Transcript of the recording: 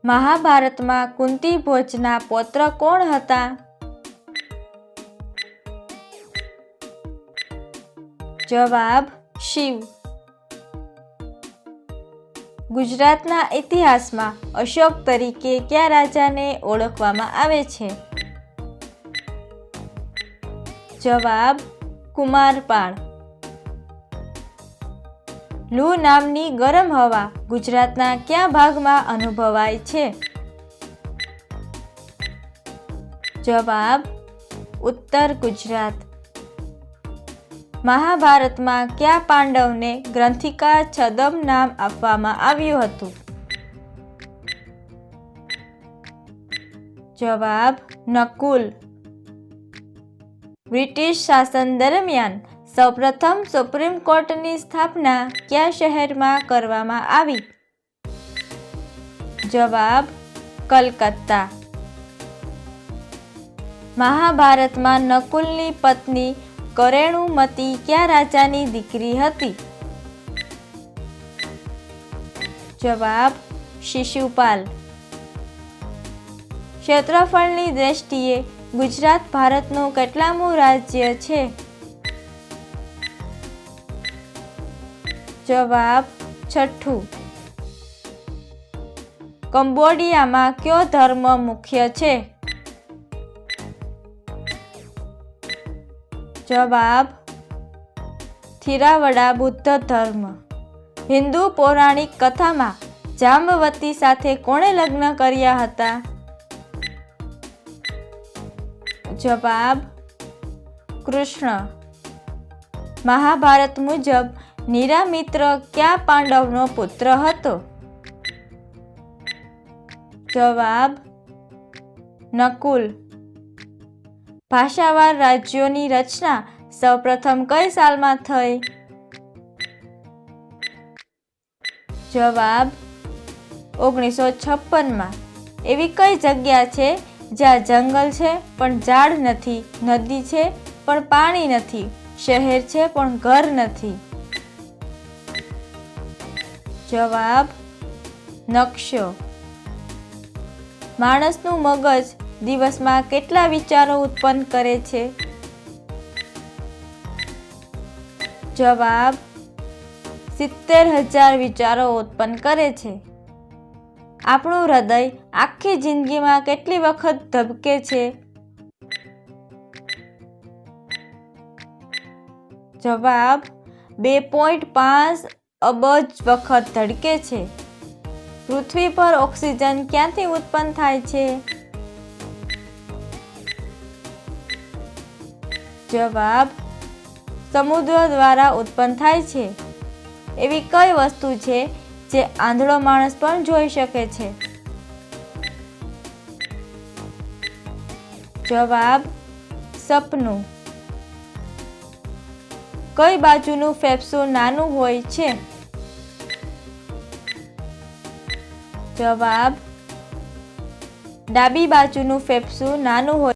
મહાભારતમાં કુંતી ભોજના પૌત્ર કોણ હતા? જવાબ શિવ. ગુજરાતના ઇતિહાસમાં અશોક તરીકે કયા રાજાને ઓળખવામાં આવે છે? જવાબ કુમારપાળ. લૂ નામની ગરમ હવા ગુજરાતના કયા ભાગમાં અનુભવાય છે? જવાબ ઉત્તર ગુજરાત. મહાભારતમાં કયા પાંડવને ગ્રંથિકા છદ્મ નામ આપવામાં આવ્યું હતું? જવાબ નકુલ. બ્રિટિશ શાસન દરમિયાન સૌપ્રથમ સુપ્રીમ કોર્ટની સ્થાપના કયા શહેરમાં કરવામાં આવી? જવાબ કલકત્તા. મહાભારતમાં નકુલની પત્ની કરેણુમતી કયા રાજાની દીકરી હતી? જવાબ શિશુપાલ. ક્ષેત્રફળની દ્રષ્ટિએ ગુજરાત ભારતનું કેટલામું રાજ્ય છે? જવાબ છઠ્ઠું. કંબોડિયામાં કયો ધર્મ મુખ્ય છે? જવાબ થીરાવડા બુદ્ધ ધર્મ. હિન્દુ પૌરાણિક કથામાં જાંબવતી સાથે કોણે લગ્ન કર્યા હતા? જવાબ કૃષ્ણ. મહાભારત મુજબ નિરામિત્ર કયા પાંડવનો પુત્ર હતો? જવાબ નકુલ. ભાષાવાર રાજ્યોની રચના સૌપ્રથમ કઈ સાલમાં થઈ? જવાબ 1956માં. એવી કઈ જગ્યા છે જ્યાં જંગલ છે પણ ઝાડ નથી, નદી છે પણ પાણી નથી, શહેર છે પણ ઘર નથી? જવાબ નકશો. માણસનું મગજ દિવસમાં કેટલા વિચારો ઉત્પન્ન કરે છે? જવાબ 70,000 વિચારો ઉત્પન્ન કરે છે. આપણું હૃદય આખી જિંદગીમાં કેટલી વખત ધબકે છે? જવાબ 2.5 અબજ વખત ધડકે છે. પૃથ્વી પર ઓક્સિજન ક્યાંથી ઉત્પન્ન થાય છે? જવાબ સમુદ્ર દ્વારા ઉત્પન્ન થાય છે. એવી કઈ વસ્તુ છે જે આંધળો માણસ પણ જોઈ શકે છે? જવાબ સપનું. કઈ બાજુનું ફેફસું નાનું હોય છે? જવાબ ડાબી બાજુનું ફેફસું નાનું હોય